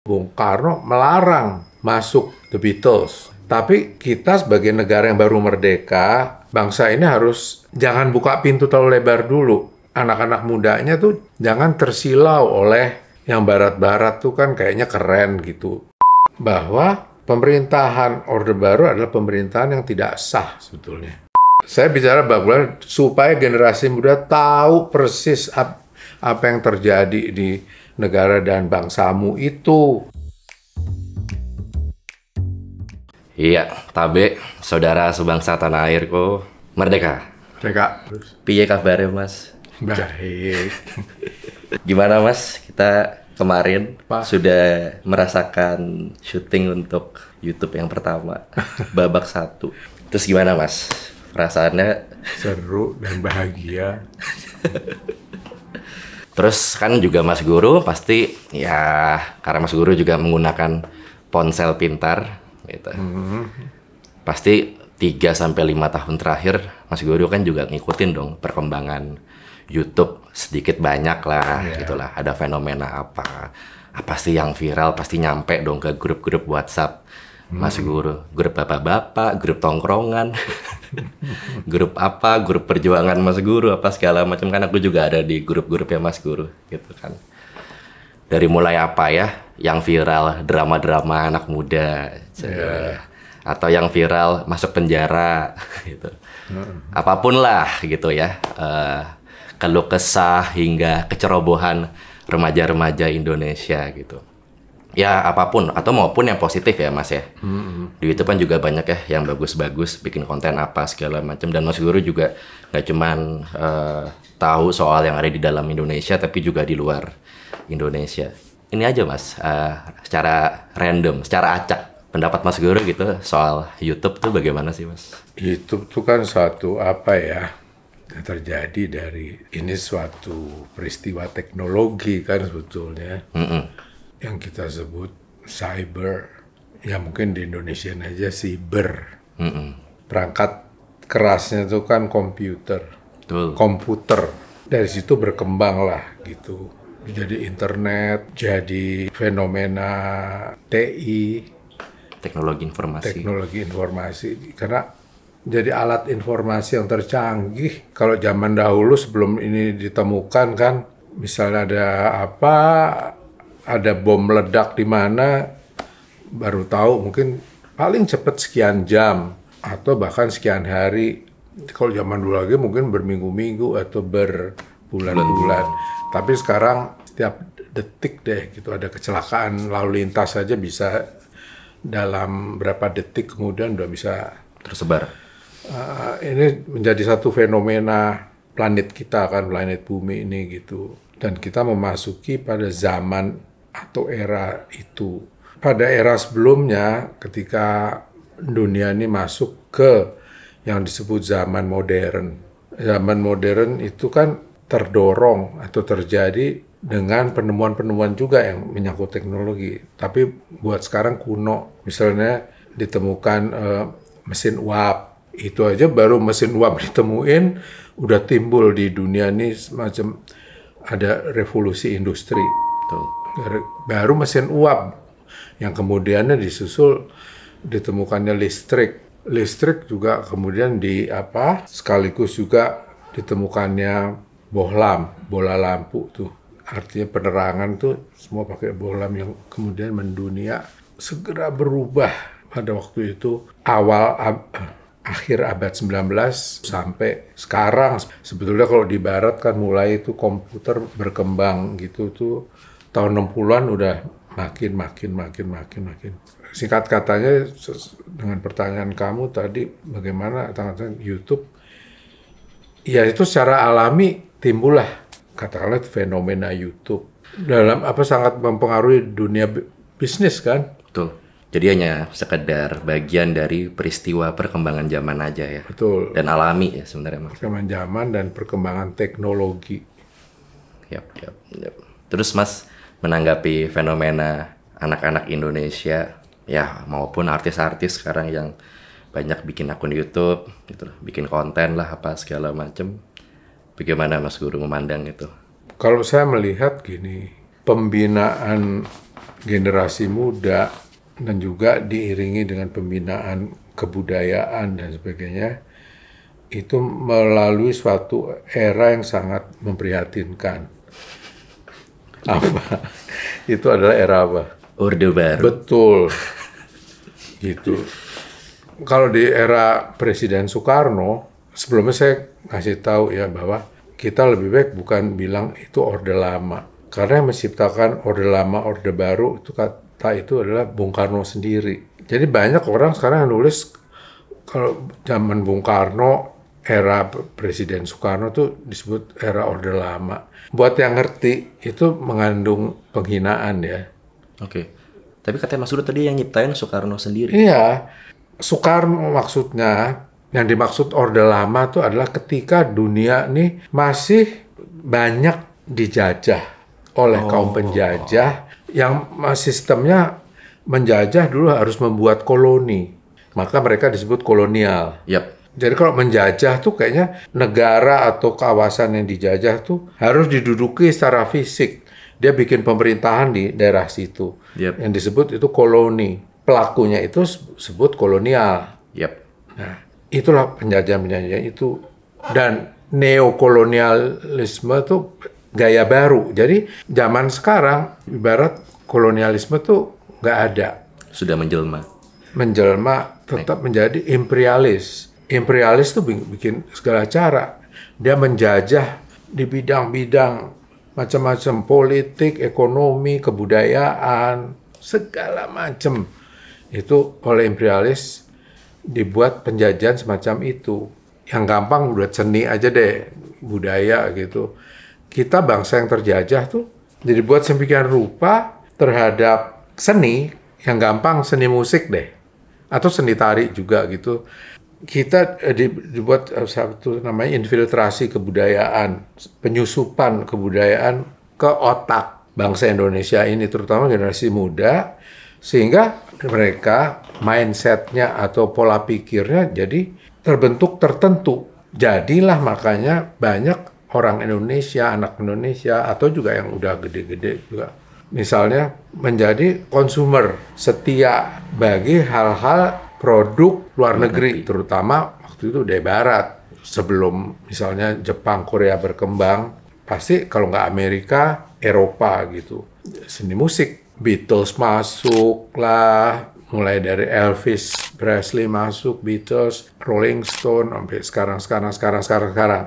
Bung Karno melarang masuk The Beatles. Tapi kita sebagai negara yang baru merdeka, bangsa ini harus jangan buka pintu terlalu lebar dulu. Anak-anak mudanya tuh jangan tersilau oleh yang barat-barat tuh kan kayaknya keren gitu. Bahwa pemerintahan Orde Baru adalah pemerintahan yang tidak sah sebetulnya. Saya bicara bagaimana supaya generasi muda tahu persis apa yang terjadi di negara dan bangsamu itu. Iya, tabe, saudara sebangsa tanah airku, merdeka. Merdeka. Piye kabarnya, Mas? Baik. Gimana, Mas? Kita kemarin Pak. sudah merasakan syuting untuk YouTube yang pertama, babak 1. Terus gimana, Mas? Perasaannya? Seru dan bahagia. Terus kan juga Mas Guru pasti ya karena Mas Guru juga menggunakan ponsel pintar gitu. Pasti 3-5 tahun terakhir Mas Guru kan juga ngikutin dong perkembangan YouTube sedikit banyak lah gitulah. Ada fenomena apa sih yang viral pasti nyampe dong ke grup-grup WhatsApp Mas Guru, grup bapak-bapak, grup tongkrongan, grup perjuangan Mas Guru, apa segala macam kan aku juga ada di grup-grupnya Mas Guru gitu kan. Dari mulai apa ya, yang viral drama-drama anak muda, atau yang viral masuk penjara gitu, apapun lah gitu ya, keluh kesah hingga kecerobohan remaja-remaja Indonesia gitu. Ya apapun atau maupun yang positif ya Mas ya. Di YouTube kan juga banyak ya yang bagus-bagus bikin konten apa segala macam, dan Mas Guru juga nggak cuman tahu soal yang ada di dalam Indonesia tapi juga di luar Indonesia. Ini aja Mas, secara random, secara acak pendapat Mas Guru gitu soal YouTube tuh bagaimana sih Mas? YouTube tuh kan suatu apa ya yang terjadi dari ini suatu peristiwa teknologi kan sebetulnya. Yang kita sebut cyber, ya mungkin di Indonesia aja cyber. Perangkat kerasnya itu kan komputer. Komputer. Dari situ berkembang lah gitu. Jadi internet, jadi fenomena TI. Teknologi informasi. Karena jadi alat informasi yang tercanggih. Kalau zaman dahulu sebelum ini ditemukan kan, misalnya ada bom meledak di mana, baru tahu mungkin paling cepat sekian jam atau bahkan sekian hari. Kalau zaman dulu lagi mungkin berminggu-minggu atau berbulan-bulan. Tapi sekarang setiap detik deh gitu ada kecelakaan lalu lintas saja bisa dalam berapa detik kemudian udah bisa tersebar. Ini menjadi satu fenomena planet kita kan, planet bumi ini gitu. Dan kita memasuki pada zaman atau era itu. Pada era sebelumnya ketika dunia ini masuk ke yang disebut zaman modern. Zaman modern itu kan terdorong atau terjadi dengan penemuan-penemuan juga yang menyangkut teknologi. Tapi buat sekarang kuno. Misalnya ditemukan mesin uap. Itu aja baru mesin uap ditemuin udah timbul di dunia ini semacam ada revolusi industri. Baru mesin uap yang kemudiannya disusul ditemukannya listrik juga kemudian sekaligus juga ditemukannya bola lampu tuh, artinya penerangan tuh semua pakai bohlam yang kemudian mendunia. Segera berubah pada waktu itu akhir abad 19 sampai sekarang. Sebetulnya kalau di barat kan mulai itu komputer berkembang gitu tuh tahun 60-an udah makin. Singkat katanya dengan pertanyaan kamu tadi bagaimana tentang YouTube, ya itu secara alami timbullah katakanlah fenomena YouTube dalam sangat mempengaruhi dunia bisnis kan. Betul. Jadi hanya sekedar bagian dari peristiwa perkembangan zaman aja ya. Betul. Dan alami ya sebenarnya Mas. Perkembangan zaman dan perkembangan teknologi. Yap. Terus Mas menanggapi fenomena anak-anak Indonesia ya maupun artis-artis sekarang yang banyak bikin akun YouTube gitu, bikin konten lah apa segala macam. Bagaimana Mas Guru memandang itu? Kalau saya melihat gini, pembinaan generasi muda dan juga diiringi dengan pembinaan kebudayaan dan sebagainya, itu melalui suatu era yang sangat memprihatinkan. Apa? Itu adalah era apa? Orde Baru. Betul. Gitu. Kalau di era Presiden Soekarno, sebelumnya saya kasih tahu ya bahwa kita lebih baik bukan bilang itu Orde Lama. Karena yang menciptakan Orde Lama, Orde Baru, itu kata itu adalah Bung Karno sendiri. Jadi banyak orang sekarang yang nulis kalau zaman Bung Karno, era Presiden Soekarno itu disebut era Orde Lama. Buat yang ngerti, itu mengandung penghinaan ya. Oke. Tapi katanya Mas Guru tadi yang nyiptain Soekarno sendiri. Iya, Soekarno maksudnya, yang dimaksud Orde Lama itu adalah ketika dunia ini masih banyak dijajah oleh kaum penjajah yang sistemnya menjajah dulu harus membuat koloni. Maka mereka disebut kolonial. Yap. Jadi kalau menjajah tuh kayaknya negara atau kawasan yang dijajah tuh harus diduduki secara fisik. Dia bikin pemerintahan di daerah situ. Yep. Yang disebut itu koloni. Pelakunya itu sebut kolonial. Yap. Nah, itulah penjajah-penjajah itu. Dan neokolonialisme itu gaya baru. Jadi zaman sekarang ibarat kolonialisme tuh nggak ada. Sudah menjelma. Menjelma tetap menjadi imperialis. Imperialis tuh bikin segala cara. Dia menjajah di bidang-bidang macam-macam politik, ekonomi, kebudayaan, segala macam. Itu oleh imperialis dibuat penjajahan semacam itu. Yang gampang buat seni aja deh, budaya gitu. Kita bangsa yang terjajah tuh jadi buat sedemikian rupa terhadap seni, yang gampang seni musik deh. Atau seni tari juga gitu. Kita dibuat satu namanya infiltrasi kebudayaan, penyusupan kebudayaan ke otak bangsa Indonesia ini, terutama generasi muda, sehingga mereka mindsetnya atau pola pikirnya jadi terbentuk tertentu. Jadilah makanya banyak orang Indonesia, anak Indonesia, atau juga yang udah gede-gede juga, misalnya menjadi konsumer setia bagi hal-hal produk luar negeri, terutama waktu itu dari Barat. Sebelum misalnya Jepang, Korea berkembang, pasti kalau nggak Amerika, Eropa gitu. Seni musik, Beatles masuk lah, mulai dari Elvis Presley masuk, Beatles, Rolling Stone, sampai sekarang.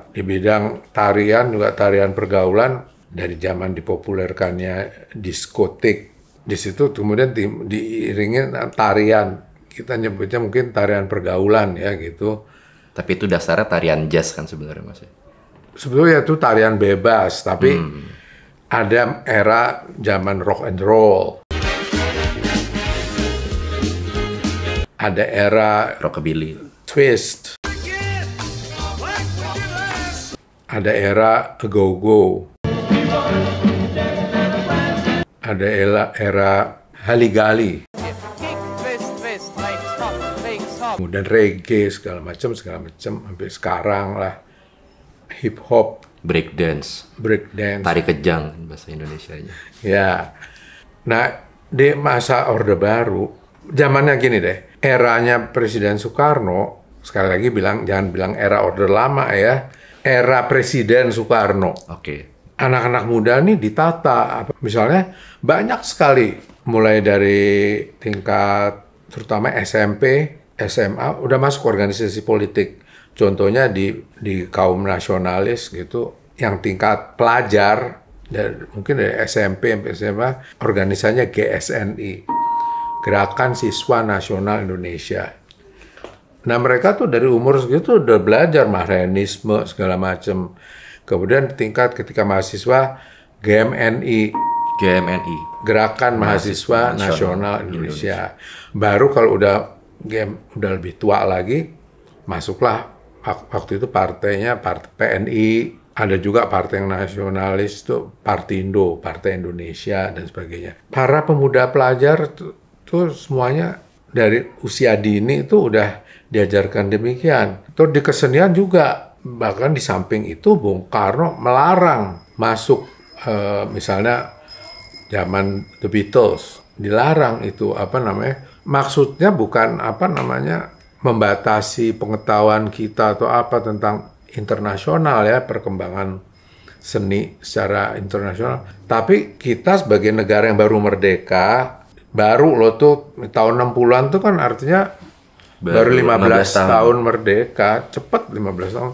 Di bidang tarian juga tarian pergaulan, dari zaman dipopulerkannya diskotik. Di situ kemudian diiringi tarian. Kita nyebutnya mungkin tarian pergaulan ya gitu. Tapi itu dasarnya tarian jazz kan sebenarnya Mas. Sebetulnya itu tarian bebas, tapi ada era zaman rock and roll. Ada era rockabilly, twist. Ada era go-go. Ada era haligali. Kemudian reggae segala macam sampai sekarang lah, hip hop, breakdance, tari kejang bahasa Indonesianya. Ya, nah di masa Orde Baru, zamannya gini deh, eranya Presiden Soekarno, sekali lagi jangan bilang era Orde Lama ya, era Presiden Soekarno. Oke. Anak-anak muda nih ditata, misalnya banyak sekali, mulai dari tingkat terutama SMP. SMA udah masuk organisasi politik. Contohnya di kaum nasionalis gitu, yang tingkat pelajar, mungkin dari SMP sampai SMA, organisasinya GSNI, Gerakan Siswa Nasional Indonesia. Nah mereka tuh dari umur segitu udah belajar Marxisme segala macam. Kemudian tingkat ketika mahasiswa, GMNI, Gerakan Mahasiswa Nasional Indonesia. Baru kalau udah lebih tua lagi, masuklah waktu itu partainya partai PNI, ada juga partai yang nasionalis itu Partindo, Partai Indonesia dan sebagainya. Para pemuda pelajar tuh semuanya dari usia dini itu udah diajarkan demikian. Terus di kesenian juga, bahkan di samping itu Bung Karno melarang masuk misalnya zaman The Beatles. dilarang itu maksudnya bukan membatasi pengetahuan kita atau apa tentang internasional ya, perkembangan seni secara internasional. Tapi kita sebagai negara yang baru merdeka, baru loh tuh tahun 60-an tuh kan artinya baru 15 tahun merdeka, cepet 15 tahun.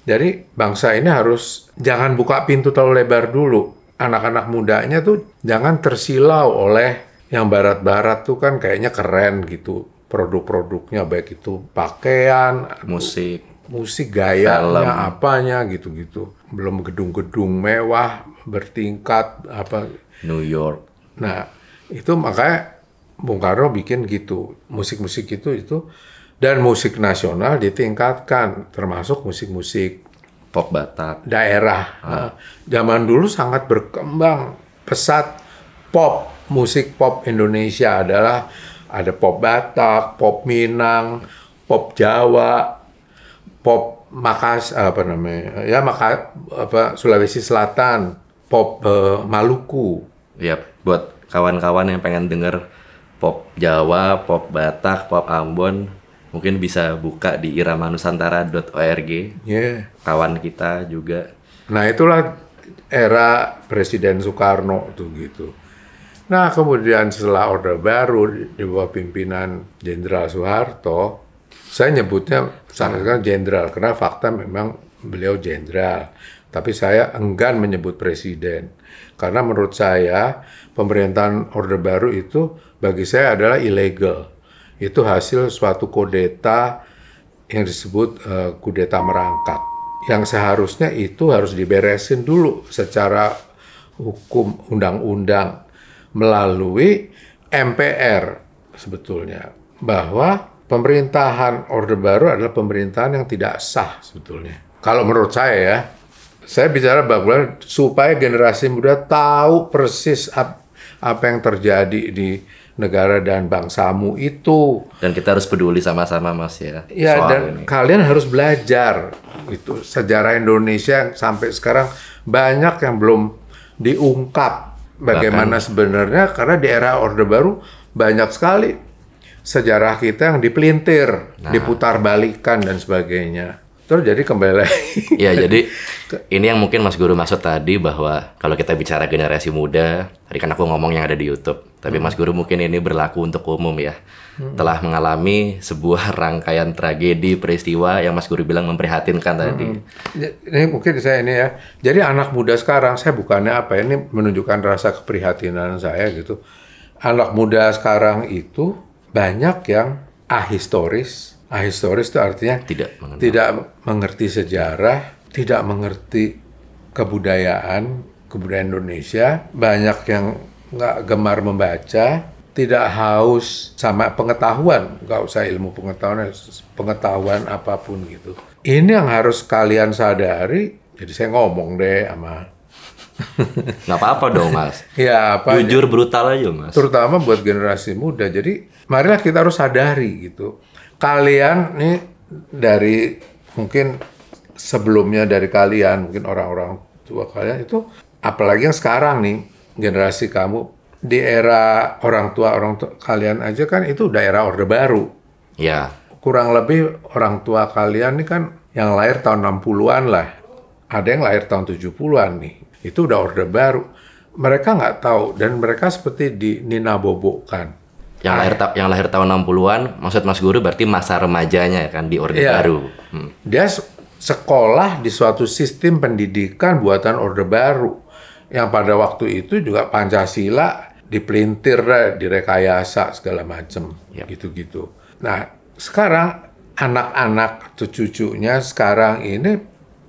Jadi bangsa ini harus jangan buka pintu terlalu lebar dulu. Anak-anak mudanya tuh jangan tersilau oleh yang barat-barat tuh kan kayaknya keren gitu. Produk-produknya baik itu pakaian, musik gayanya, film, apanya gitu-gitu. Belum gedung-gedung mewah, bertingkat, New York. Nah, itu makanya Bung Karno bikin gitu. Musik-musik itu dan musik nasional ditingkatkan, termasuk musik-musik pop Batak daerah. Nah, zaman dulu sangat berkembang pesat musik pop Indonesia ada pop Batak, pop Minang, pop Jawa, pop Sulawesi Selatan, pop Maluku. Ya, buat kawan-kawan yang pengen denger pop Jawa, pop Batak, pop Ambon, mungkin bisa buka di iramanusantara.org. Yeah. Kawan kita juga. Nah, itulah era Presiden Soekarno tuh gitu. Nah, kemudian setelah Orde Baru di bawah pimpinan Jenderal Soeharto, saya nyebutnya sangat jenderal karena fakta memang beliau jenderal. Tapi saya enggan menyebut presiden. Karena menurut saya pemerintahan Orde Baru itu bagi saya adalah ilegal. Itu hasil suatu kudeta yang disebut kudeta merangkap. Yang seharusnya itu harus diberesin dulu secara hukum undang-undang melalui MPR sebetulnya. Bahwa pemerintahan Orde Baru adalah pemerintahan yang tidak sah sebetulnya. Kalau menurut saya bicara bahwa supaya generasi muda tahu persis apa yang terjadi di negara dan bangsamu itu. Dan kita harus peduli sama-sama, Mas ya. Ya, dan ini. Kalian harus belajar itu sejarah Indonesia sampai sekarang banyak yang belum diungkap bagaimana sebenarnya, karena di era Orde Baru banyak sekali sejarah kita yang dipelintir, diputar balikan dan sebagainya. Terus jadi kembali lagi. Ya, jadi ini yang mungkin Mas Guru maksud tadi, bahwa kalau kita bicara generasi muda, tadi kan aku ngomong yang ada di YouTube, tapi Mas Guru mungkin ini berlaku untuk umum ya. Telah mengalami sebuah rangkaian tragedi, peristiwa yang Mas Guru bilang memprihatinkan tadi. Ini mungkin saya ini ya. Jadi anak muda sekarang, saya bukannya ini menunjukkan rasa keprihatinan saya gitu. Anak muda sekarang itu banyak yang ahistoris. Ahistoris itu artinya tidak mengerti sejarah, tidak mengerti kebudayaan Indonesia, banyak yang nggak gemar membaca, tidak haus sama pengetahuan, nggak usah ilmu pengetahuan apapun gitu. Ini yang harus kalian sadari. Jadi saya ngomong deh sama. Nggak apa-apa dong, Mas. Ya, jujur brutal aja, Mas. Terutama buat generasi muda. Jadi marilah kita harus sadari gitu. Kalian nih dari mungkin sebelumnya dari kalian, mungkin orang-orang tua kalian itu, apalagi yang sekarang nih generasi kamu di era orang tua kalian aja kan itu udah era Orde Baru. Ya. Kurang lebih orang tua kalian nih kan yang lahir tahun 60-an lah. Ada yang lahir tahun 70-an nih. Itu udah Orde Baru. Mereka nggak tahu dan mereka seperti dininabobokan. Yang lahir tahun 60-an, maksud Mas Guru berarti masa remajanya kan di Orde Baru. Dia sekolah di suatu sistem pendidikan buatan Orde Baru. Yang pada waktu itu juga Pancasila dipelintir, direkayasa segala macam, gitu-gitu. Nah, sekarang anak-anak atau cucunya sekarang ini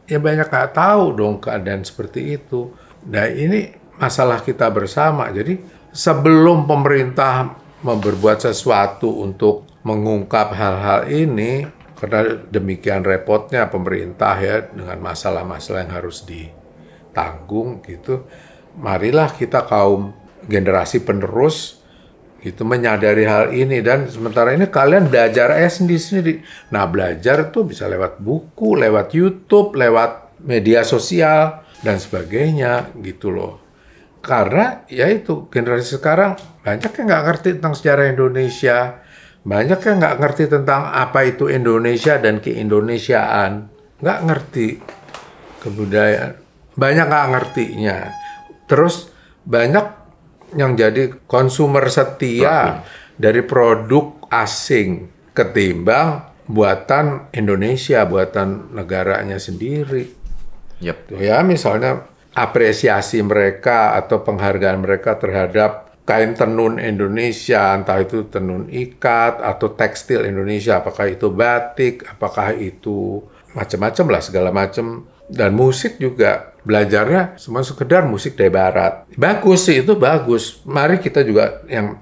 ya banyak nggak tahu dong keadaan seperti itu. Nah, ini masalah kita bersama. Jadi sebelum pemerintah berbuat sesuatu untuk mengungkap hal-hal ini, karena demikian repotnya pemerintah ya dengan masalah-masalah yang harus ditanggung gitu. Marilah kita kaum generasi penerus gitu menyadari hal ini, dan sementara ini kalian belajar sendiri. Nah, belajar tuh bisa lewat buku, lewat YouTube, lewat media sosial dan sebagainya gitu loh. Karena ya itu generasi sekarang banyak yang nggak ngerti tentang sejarah Indonesia, banyak yang nggak ngerti tentang apa itu Indonesia dan keindonesiaan, nggak ngerti kebudayaan, banyak nggak ngertinya. Terus banyak yang jadi konsumer setia dari produk asing ketimbang buatan Indonesia, buatan negaranya sendiri. Yep. Ya, misalnya apresiasi mereka atau penghargaan mereka terhadap kain tenun Indonesia, entah itu tenun ikat atau tekstil Indonesia, apakah itu batik, apakah itu macam-macam lah, segala macam. Dan musik juga, belajarnya semua sekedar musik dari barat. Bagus sih, itu bagus. Mari kita juga yang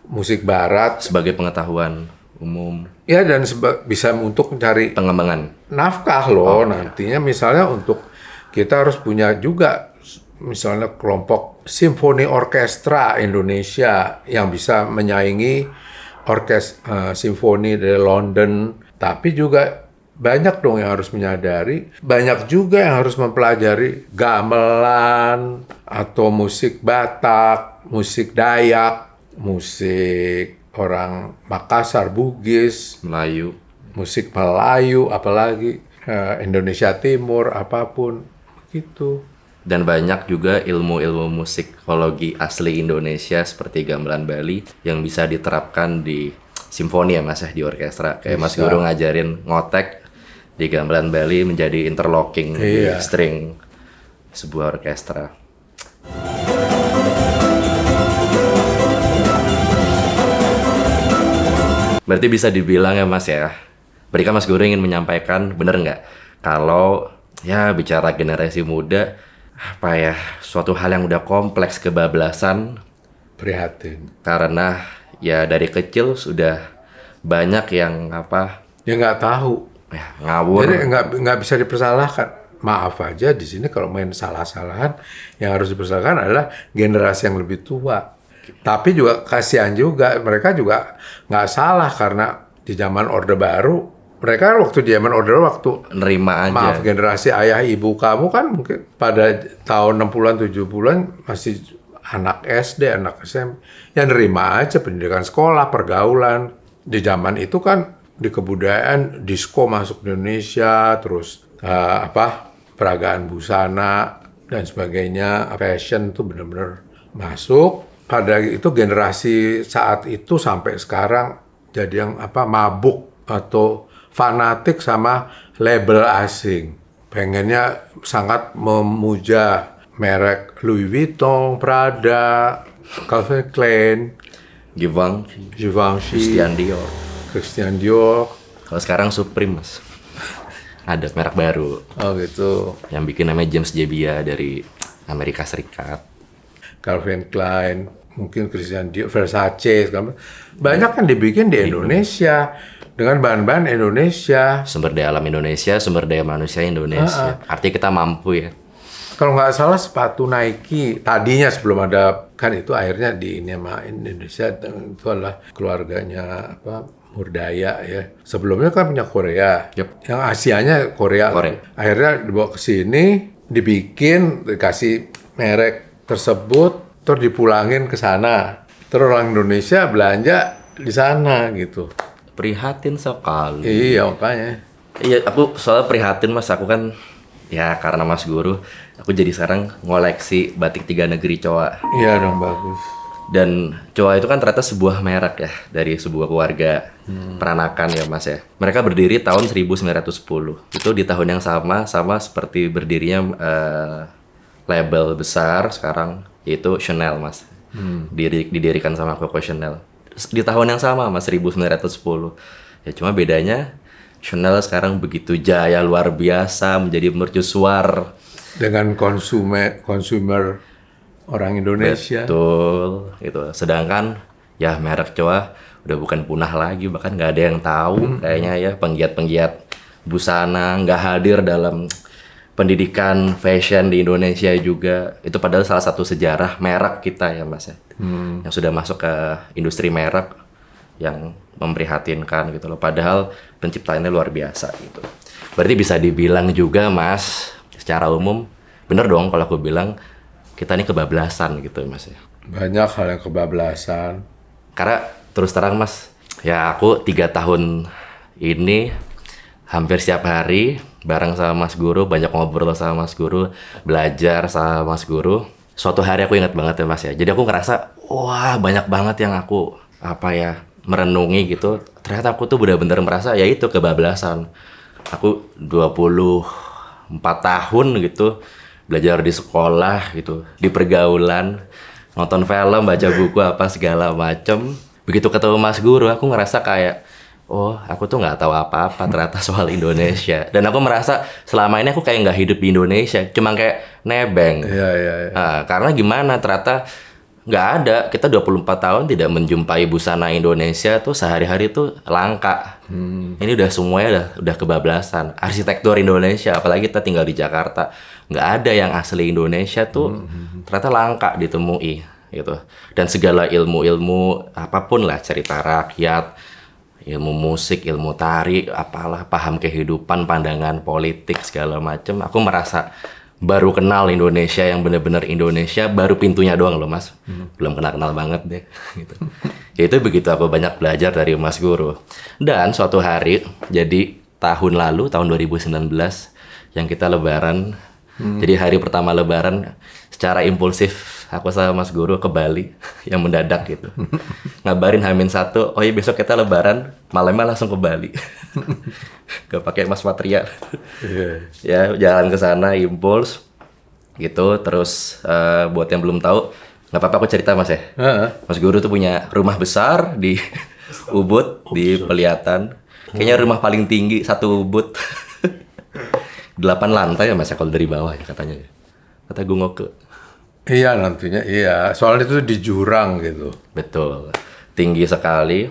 musik barat. Sebagai pengetahuan umum. Ya, dan bisa untuk mencari Pengembangan. nafkah loh nantinya, misalnya untuk kita harus punya juga misalnya kelompok simfoni orkestra Indonesia yang bisa menyaingi simfoni dari London. Tapi juga banyak dong yang harus menyadari, banyak juga yang harus mempelajari gamelan atau musik Batak, musik Dayak, musik orang Makassar, Bugis, Melayu. musik Melayu, apalagi Indonesia Timur, apapun gitu. Dan banyak juga ilmu-ilmu musikologi asli Indonesia seperti gamelan Bali yang bisa diterapkan di simfoni ya Mas ya, di orkestra. Kayak Mas Guru ngajarin ngotek di gamelan Bali menjadi interlocking di string sebuah orkestra. Berarti bisa dibilang ya Mas ya, berarti Mas Guru ingin menyampaikan, bener nggak? Kalau ya bicara generasi muda, apa ya, suatu hal yang udah kompleks, kebablasan, Prihatin. karena ya dari kecil sudah banyak yang apa, Ya nggak tahu. ya ngawur. Jadi nggak bisa dipersalahkan. Maaf aja di sini kalau main salah-salahan, yang harus dipersalahkan adalah generasi yang lebih tua. Tapi juga kasihan juga, mereka juga nggak salah karena di zaman Orde Baru, mereka waktu di zaman Orde Baru, waktu Nerima aja. maaf, generasi ayah ibu kamu kan mungkin pada tahun 60-an, 70-an masih anak SD, anak SMP. Ya nerima aja pendidikan sekolah, pergaulan. Di zaman itu kan di kebudayaan disco masuk di Indonesia, terus peragaan busana dan sebagainya, fashion itu benar-benar masuk. Pada itu generasi saat itu sampai sekarang jadi yang mabuk atau fanatik sama label asing. Pengennya sangat memuja merek Louis Vuitton, Prada, Calvin Klein, Givenchy, Christian Dior. Kalau sekarang Supreme Mas. Ada merek baru. Oh gitu. Yang bikin namanya James Jebbia dari Amerika Serikat. Calvin Klein, mungkin Christian Dior, Versace, banyak kan dibikin di Indonesia dengan bahan-bahan Indonesia. Sumber daya alam Indonesia, sumber daya manusia Indonesia. Artinya kita mampu ya. Kalau nggak salah sepatu Nike tadinya sebelum ada, kan itu akhirnya di Indonesia itu adalah keluarganya Murdaya ya. Sebelumnya kan punya Korea. Yep. Yang Asianya Korea. Akhirnya dibawa ke sini, dibikin, dikasih merek tersebut, terus dipulangin ke sana. Terus orang Indonesia belanja di sana gitu. Prihatin sekali. Iya, makanya. Iya, aku soalnya prihatin Mas, aku kan ya karena Mas Guru, aku jadi sekarang ngoleksi batik 3 negeri Choa. Iya dong, bagus. Dan Choa itu kan ternyata sebuah merek ya, dari sebuah keluarga peranakan ya Mas ya. Mereka berdiri tahun 1910. Itu di tahun yang sama seperti berdirinya label besar sekarang, yaitu Chanel Mas. Didirikan sama Coco Chanel. Di tahun yang sama Mas, 1910. Ya cuma bedanya Chanel sekarang begitu jaya luar biasa, menjadi mercusuar dengan konsumer orang Indonesia. Betul, gitu. Sedangkan ya merek Choa udah bukan punah lagi, bahkan nggak ada yang tahu kayaknya ya. Penggiat-penggiat busana nggak hadir dalam pendidikan fashion di Indonesia juga. Itu padahal salah satu sejarah merek kita ya Mas ya. Yang sudah masuk ke industri merek yang memprihatinkan gitu loh. Padahal penciptaannya luar biasa gitu. Berarti bisa dibilang juga Mas, secara umum bener dong kalau aku bilang kita ini kebablasan gitu Mas ya. Banyak hal yang kebablasan. Karena terus terang Mas, ya aku 3 tahun ini hampir setiap hari bareng sama Mas Guru, banyak ngobrol sama Mas Guru, belajar sama Mas Guru. Suatu hari aku ingat banget ya Mas ya. Jadi aku ngerasa, wah banyak banget yang aku merenungi gitu. Ternyata aku tuh benar-benar merasa ya itu kebablasan. Aku 24 tahun gitu belajar di sekolah gitu, di pergaulan, nonton film, baca buku apa segala macem. Begitu ketemu Mas Guru, aku ngerasa kayak, oh aku tuh nggak tahu apa-apa ternyata soal Indonesia. Dan aku merasa selama ini aku kayak nggak hidup di Indonesia, cuma kayak nebeng. Iya. Nah, karena gimana, ternyata nggak ada. Kita 24 tahun tidak menjumpai busana Indonesia tuh sehari-hari tuh langka. Ini udah semuanya udah kebablasan. Arsitektur Indonesia, apalagi kita tinggal di Jakarta, nggak ada yang asli Indonesia tuh ternyata langka ditemui gitu. Dan segala ilmu-ilmu apapun lah, cerita rakyat, ilmu musik, ilmu tari, apalah, paham kehidupan, pandangan politik segala macem, aku merasa baru kenal Indonesia yang benar-benar Indonesia, baru pintunya doang loh Mas. Belum kenal-kenal banget deh gitu. Ya itu begitu aku banyak belajar dari Mas Guru. Dan suatu hari, jadi tahun lalu, tahun 2019 yang kita lebaran. Jadi hari pertama lebaran secara impulsif aku sama Mas Guru ke Bali yang mendadak gitu. Ngabarin H-1, oh iya besok kita lebaran, malamnya langsung ke Bali. Gak pakai Mas Patria. Ya jalan ke sana impuls gitu. Terus buat yang belum tahu, nggak apa-apa aku cerita Mas ya. Mas Guru tuh punya rumah besar di Ubud, di Peliatan. Kayaknya rumah paling tinggi satu Ubud. 8 lantai ya Mas ya kalau dari bawah ya katanya. Kata Gungoke. Iya nantinya, iya. Soalnya itu di jurang gitu. Betul. Tinggi sekali.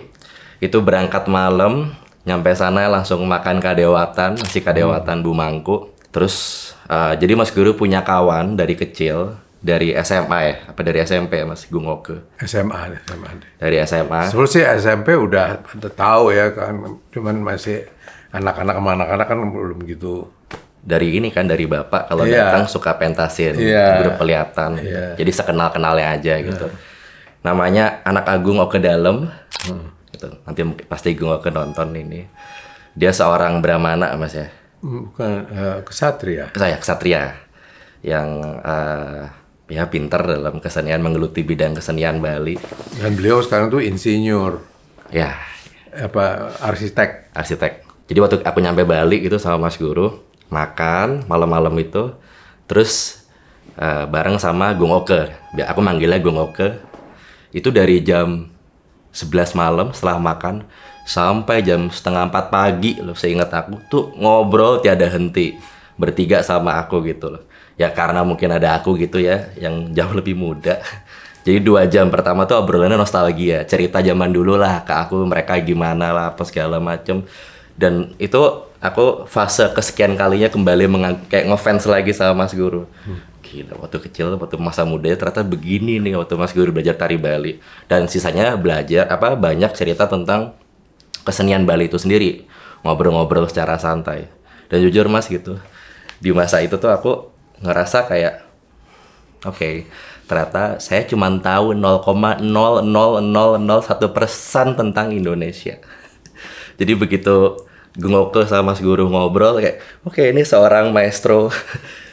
Itu berangkat malam, nyampe sana langsung makan kadewatan, nasi kadewatan Bu Mangku. Terus, jadi Mas Guru punya kawan dari kecil, dari SMA ya? Apa dari SMP Mas Gungoke? SMA. Dari SMA. Sebenarnya sih SMP udah tahu ya kan. Cuman masih anak-anak sama anak-anak kan belum gitu. Dari ini kan, dari Bapak kalau datang suka pentasin, Guru Peliatan. Jadi sekenal-kenalnya aja gitu. Namanya Anak Agung Oke Dalem. Gitu. Nanti pasti Gung Oke nonton ini. Dia seorang Brahmana Mas ya. Bukan kesatria. Saya kesatria yang ya pintar dalam kesenian, menggeluti bidang kesenian Bali. Dan beliau sekarang tuh insinyur. Ya. Arsitek. Jadi waktu aku nyampe Bali gitu sama Mas Guru, makan malam-malam itu, terus bareng sama Gung Oke. Aku manggilnya Gung Oke. Itu dari jam 11 malam setelah makan sampai jam 3:30 pagi loh, seingat aku tuh ngobrol tiada henti bertiga sama aku gitu loh. Ya karena mungkin ada aku gitu ya yang jauh lebih muda. Jadi 2 jam pertama tuh obrolannya nostalgia, cerita zaman dulu lah ke aku, mereka gimana lah apa segala macem. Dan itu aku fase kesekian kalinya kembali kayak ngefans lagi sama Mas Guru. Gila, waktu kecil, waktu masa muda ternyata begini nih waktu Mas Guru belajar tari Bali. Dan sisanya belajar banyak cerita tentang kesenian Bali itu sendiri. Ngobrol-ngobrol secara santai. Dan jujur Mas gitu, di masa itu tuh aku ngerasa kayak oke, ternyata saya cuma tahu 0,00001% tentang Indonesia. Jadi begitu Gung Oke sama Mas Guru ngobrol kayak, oke, ini seorang maestro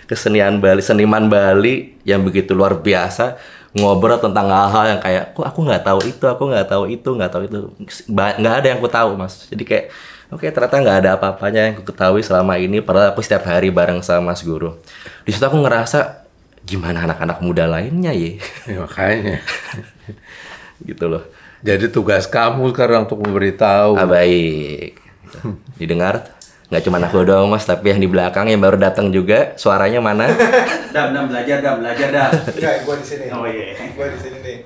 kesenian Bali, seniman Bali yang begitu luar biasa, ngobrol tentang hal-hal yang kayak, kok aku nggak tahu itu, nggak tahu itu, nggak ada yang aku tahu Mas. Jadi kayak, oke, ternyata nggak ada apa-apanya yang aku ketahui selama ini, padahal aku setiap hari bareng sama Mas Guru. Di situ aku ngerasa, gimana anak-anak muda lainnya ya? Makanya. Gitu loh. Jadi tugas kamu sekarang untuk memberitahu. Baik. Didengar, nggak cuma aku doang Mas, tapi yang di belakang yang baru datang juga, suaranya mana? Dam belajar dam. Enggak, gua di sini. Oh iya. Gua di sini nih.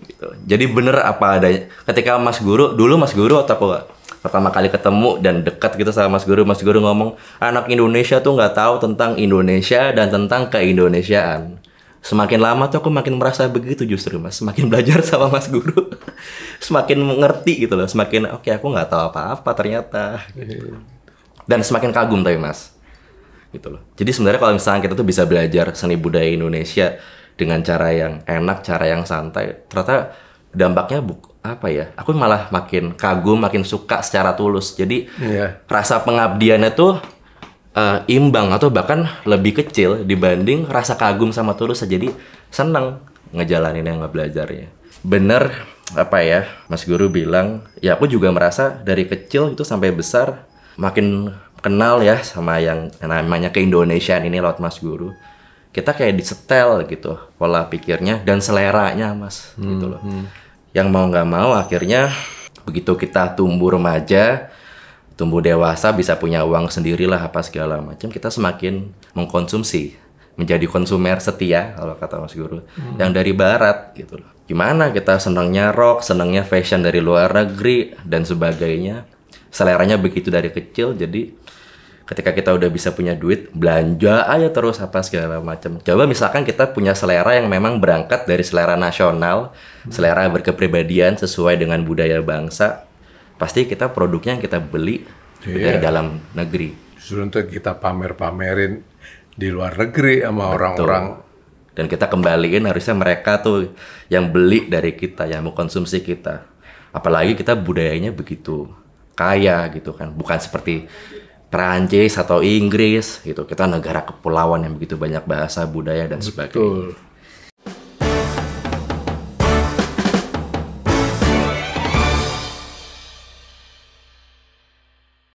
Gitu. Jadi bener apa adanya. Ketika Mas Guru, dulu Mas Guru waktu aku pertama kali ketemu dan dekat gitu sama Mas Guru ngomong, anak Indonesia tuh nggak tahu tentang Indonesia dan tentang keindonesiaan. Semakin lama tuh aku makin merasa begitu justru Mas. Semakin belajar sama Mas Guru, semakin mengerti gitu loh. Semakin oke, aku nggak tahu apa-apa ternyata. Dan semakin kagum tapi Mas. Gitu loh. Jadi sebenarnya kalau misalnya kita tuh bisa belajar seni budaya Indonesia dengan cara yang enak, cara yang santai, ternyata dampaknya apa ya? Aku malah makin kagum, makin suka secara tulus. Jadi rasa pengabdiannya tuh imbang atau bahkan lebih kecil dibanding rasa kagum sama tulus. Jadi seneng ngejalanin yang ngebelajarnya. Bener apa ya, Mas Guru bilang, ya aku juga merasa dari kecil itu sampai besar makin kenal ya sama yang namanya keindonesiaan ini lewat Mas Guru. Kita kayak disetel gitu pola pikirnya dan seleranya, Mas, gitu loh. Yang mau nggak mau akhirnya begitu kita tumbuh remaja, tumbuh dewasa, bisa punya uang sendirilah apa segala macam, kita semakin mengkonsumsi, menjadi konsumer setia kalau kata Mas Guru yang dari barat gitu loh. Gimana kita senangnya rock, senangnya fashion dari luar negeri dan sebagainya, seleranya begitu dari kecil. Jadi ketika kita udah bisa punya duit, belanja aja terus apa segala macam. Coba misalkan kita punya selera yang memang berangkat dari selera nasional, selera berkepribadian sesuai dengan budaya bangsa, pasti kita produknya yang kita beli dari dalam negeri. Justru untuk kita pamer-pamerin di luar negeri sama orang-orang. Dan kita kembaliin harusnya mereka tuh yang beli dari kita, yang mengkonsumsi kita. Apalagi kita budayanya begitu kaya gitu kan, bukan seperti Perancis atau Inggris gitu. Kita negara kepulauan yang begitu banyak bahasa, budaya dan sebagainya. Betul.